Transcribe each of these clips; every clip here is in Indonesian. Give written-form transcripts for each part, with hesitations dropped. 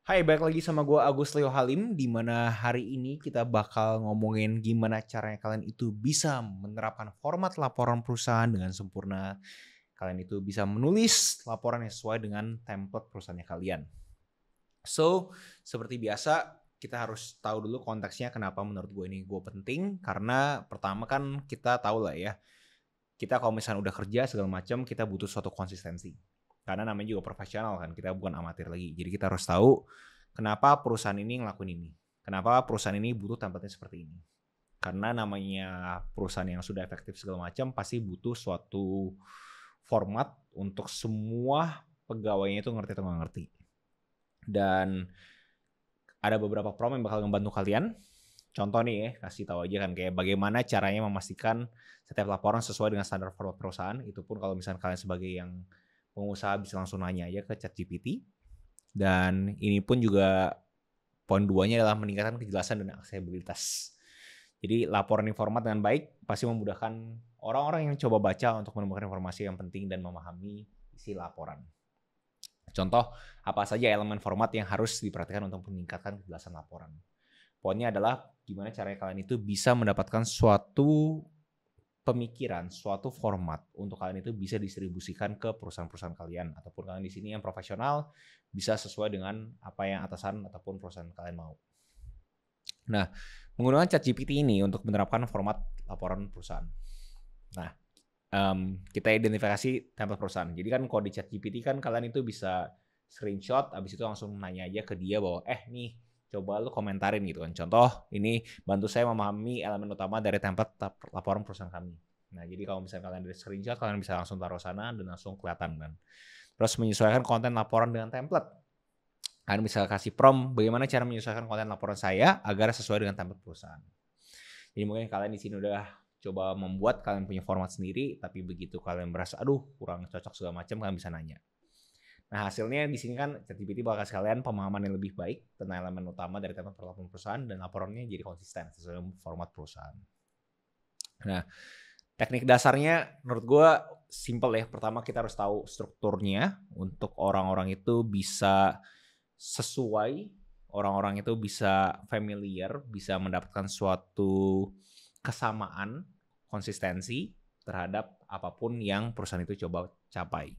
Hai, balik lagi sama gue Agus Leo Halim, di mana hari ini kita bakal ngomongin gimana caranya kalian itu bisa menerapkan format laporan perusahaan dengan sempurna. Kalian itu bisa menulis laporan yang sesuai dengan template perusahaannya kalian. So, seperti biasa, kita harus tahu dulu konteksnya kenapa menurut gue penting. Karena pertama kan kita tahu lah ya, kita kalau misalnya udah kerja segala macam, kita butuh suatu konsistensi. Karena namanya juga profesional kan, kita bukan amatir lagi. Jadi kita harus tahu kenapa perusahaan ini ngelakuin ini. Kenapa perusahaan ini butuh template seperti ini. Karena namanya perusahaan yang sudah efektif segala macam pasti butuh suatu format untuk semua pegawainya itu ngerti atau nggak ngerti. Dan ada beberapa prom yang bakal ngebantu kalian. Contoh nih ya, kasih tahu aja kan kayak bagaimana caranya memastikan setiap laporan sesuai dengan standar format perusahaan. Itu pun kalau misalnya kalian sebagai yang pengusaha bisa langsung nanya aja ke ChatGPT. Dan ini pun juga poin 2-nya adalah meningkatkan kejelasan dan aksesibilitas. Jadi laporan format dengan baik pasti memudahkan orang-orang yang coba baca untuk menemukan informasi yang penting dan memahami isi laporan. Contoh, apa saja elemen format yang harus diperhatikan untuk meningkatkan kejelasan laporan. Poinnya adalah gimana caranya kalian itu bisa mendapatkan suatu pemikiran, suatu format untuk kalian itu bisa distribusikan ke perusahaan-perusahaan kalian ataupun kalian di sini yang profesional bisa sesuai dengan apa yang atasan ataupun perusahaan kalian mau. Nah, menggunakan ChatGPT ini untuk menerapkan format laporan perusahaan. Nah, kita identifikasi template perusahaan. Jadi kan kalau di ChatGPT kan kalian itu bisa screenshot, abis itu langsung nanya aja ke dia bahwa nih coba lu komentarin gitu kan. Contoh, ini bantu saya memahami elemen utama dari template laporan perusahaan kami. Nah, jadi kalau misalnya kalian dari screenshot, kalian bisa langsung taruh sana dan langsung kelihatan kan. Terus menyesuaikan konten laporan dengan template. Kalian bisa kasih prompt bagaimana cara menyesuaikan konten laporan saya agar sesuai dengan template perusahaan. Jadi mungkin kalian di sini udah coba membuat, kalian punya format sendiri, tapi begitu kalian merasa aduh kurang cocok segala macam, kalian bisa nanya. Nah, hasilnya di sini kan ChatGPT bakal kasih kalian pemahaman yang lebih baik tentang elemen utama dari template laporan perusahaan dan laporannya jadi konsisten sesuai dengan format perusahaan. Nah, teknik dasarnya menurut gue simple ya. Pertama kita harus tahu strukturnya untuk orang-orang itu bisa sesuai, orang-orang itu bisa familiar, bisa mendapatkan suatu kesamaan, konsistensi terhadap apapun yang perusahaan itu coba capai.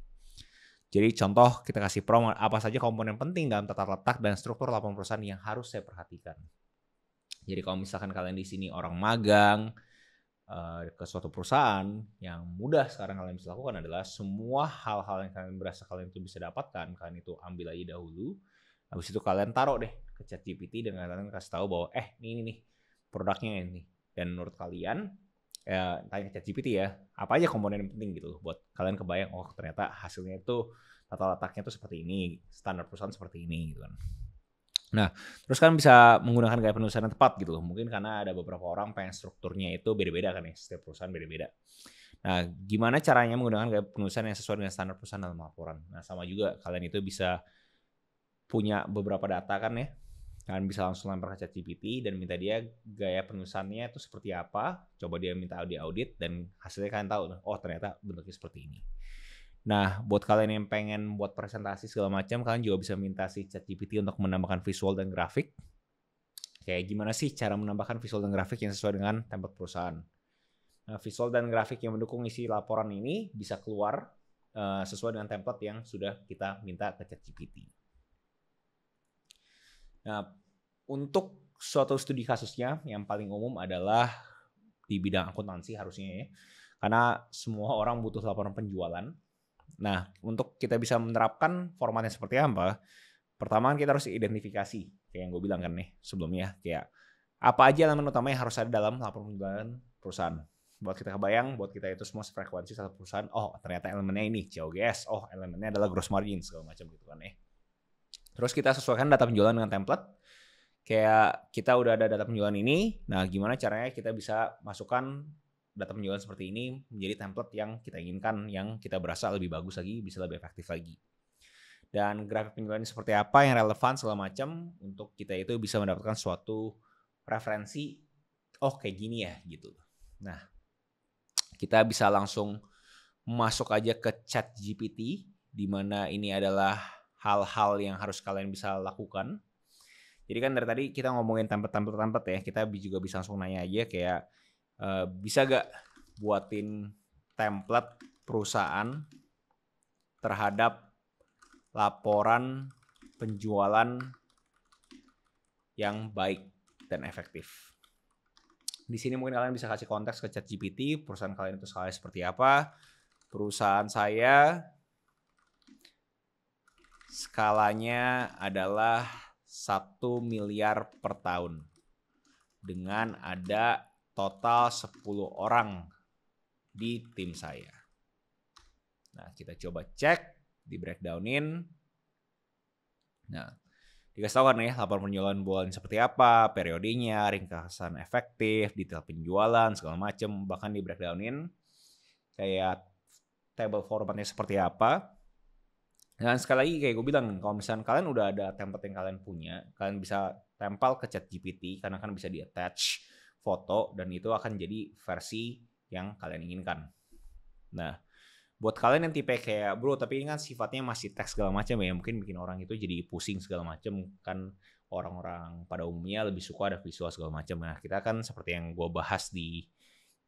Jadi contoh kita kasih prompt apa saja komponen penting dalam tata letak dan struktur laporan perusahaan yang harus saya perhatikan. Jadi kalau misalkan kalian di sini orang magang ke suatu perusahaan, yang mudah sekarang kalian bisa lakukan adalah semua hal-hal yang kalian berasa kalian itu bisa dapatkan, kalian itu ambil aja dahulu. Habis itu kalian taruh deh ke ChatGPT dan kalian kasih tahu bahwa ini nih produknya ini. Dan menurut kalian tanya ChatGPT ya, apa aja komponen yang penting gitu buat kalian kebayang ternyata hasilnya itu tata letaknya tuh seperti ini, standar perusahaan seperti ini gitu kan. Nah, terus kan bisa menggunakan gaya penulisan yang tepat gitu loh. Mungkin karena ada beberapa orang pengen strukturnya itu beda-beda kan ya, setiap perusahaan beda-beda. Nah, gimana caranya menggunakan gaya penulisan yang sesuai dengan standar perusahaan dalam laporan? Nah, sama juga kalian itu bisa punya beberapa data kan ya. Kalian bisa langsung lempar ke ChatGPT dan minta dia gaya penulisannya itu seperti apa. Coba dia minta audit dan hasilnya kalian tahu, ternyata bentuknya seperti ini. Nah, buat kalian yang pengen buat presentasi segala macam, kalian juga bisa minta si ChatGPT untuk menambahkan visual dan grafik. Kayak gimana sih cara menambahkan visual dan grafik yang sesuai dengan template perusahaan. Nah, visual dan grafik yang mendukung isi laporan ini bisa keluar sesuai dengan template yang sudah kita minta ke ChatGPT. Nah, untuk suatu studi kasusnya yang paling umum adalah di bidang akuntansi harusnya ya. Karena semua orang butuh laporan penjualan. Nah, untuk kita bisa menerapkan formatnya seperti apa, pertama kita harus identifikasi, kayak yang gue bilang kan nih sebelumnya, kayak apa aja elemen utama yang harus ada dalam laporan penjualan perusahaan. Buat kita kebayang, buat kita itu semua sefrekuensi satu perusahaan, ternyata elemennya ini, COGS, elemennya adalah gross margin, segala macam gitu kan ya. Terus kita sesuaikan data penjualan dengan template, kayak kita udah ada data penjualan ini, nah gimana caranya kita bisa masukkan data penjualan seperti ini menjadi template yang kita inginkan, yang kita berasa lebih bagus lagi, bisa lebih efektif lagi. Dan grafik penjualan seperti apa yang relevan segala macam untuk kita itu bisa mendapatkan suatu referensi, kayak gini ya gitu. Nah, kita bisa langsung masuk aja ke ChatGPT di mana ini adalah hal-hal yang harus kalian bisa lakukan. Jadi kan dari tadi kita ngomongin template ya, kita juga bisa langsung nanya aja kayak bisa gak buatin template perusahaan terhadap laporan penjualan yang baik dan efektif. Di sini mungkin kalian bisa kasih konteks ke ChatGPT, perusahaan kalian itu skalanya seperti apa. Perusahaan saya skalanya adalah 1 miliar per tahun dengan ada total 10 orang di tim saya. Nah, kita coba cek, di breakdownin. Nah, dikasih tahu kan ya, laporan penjualan bulan seperti apa, periodenya, ringkasan efektif, detail penjualan, segala macam, bahkan di breakdownin kayak table formatnya seperti apa. Dan sekali lagi kayak gue bilang, kalau misalnya kalian udah ada template yang kalian punya, kalian bisa tempel ke ChatGPT karena kan bisa di-attach foto dan itu akan jadi versi yang kalian inginkan. Nah, buat kalian yang tipe kayak bro tapi ini kan sifatnya masih teks segala macam ya, mungkin bikin orang itu jadi pusing segala macam kan, orang-orang pada umumnya lebih suka ada visual segala macam. Nah, kita kan seperti yang gue bahas di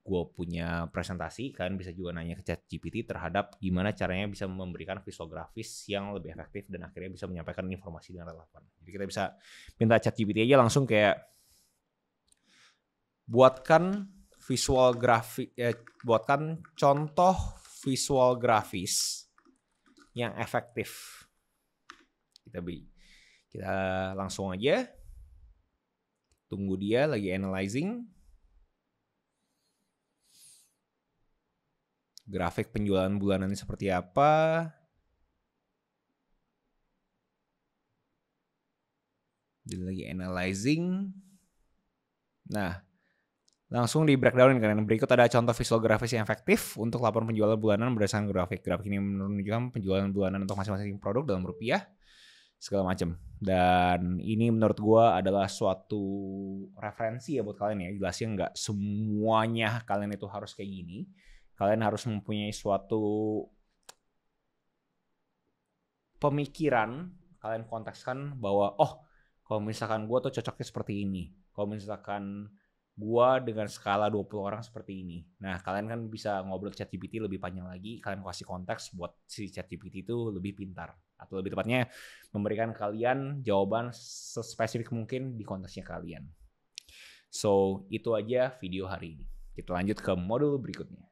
gue punya presentasi, kalian bisa juga nanya ke ChatGPT terhadap gimana caranya bisa memberikan visual grafis yang lebih efektif dan akhirnya bisa menyampaikan informasi dengan relevan. Jadi kita bisa minta ChatGPT aja langsung kayak buatkan visual grafis, buatkan contoh visual grafis yang efektif. Kita langsung aja tunggu dia lagi analyzing. Grafik penjualan bulanannya seperti apa. Dia lagi analyzing. Nah, langsung di breakdownin kan. Berikut ada contoh visual grafis yang efektif untuk laporan penjualan bulanan berdasarkan grafik. Grafik ini menunjukkan penjualan bulanan untuk masing-masing produk dalam rupiah, segala macam. Dan ini menurut gue adalah suatu referensi ya buat kalian ya. Jelasnya nggak semuanya kalian itu harus kayak gini. Kalian harus mempunyai suatu pemikiran, kalian kontekskan bahwa kalau misalkan gue tuh cocoknya seperti ini. Kalau misalkan gue dengan skala 20 orang seperti ini. Nah, kalian kan bisa ngobrol ChatGPT lebih panjang lagi, kalian kasih konteks buat si ChatGPT itu lebih pintar. Atau lebih tepatnya memberikan kalian jawaban sespesifik mungkin di konteksnya kalian. So, itu aja video hari ini. Kita lanjut ke modul berikutnya.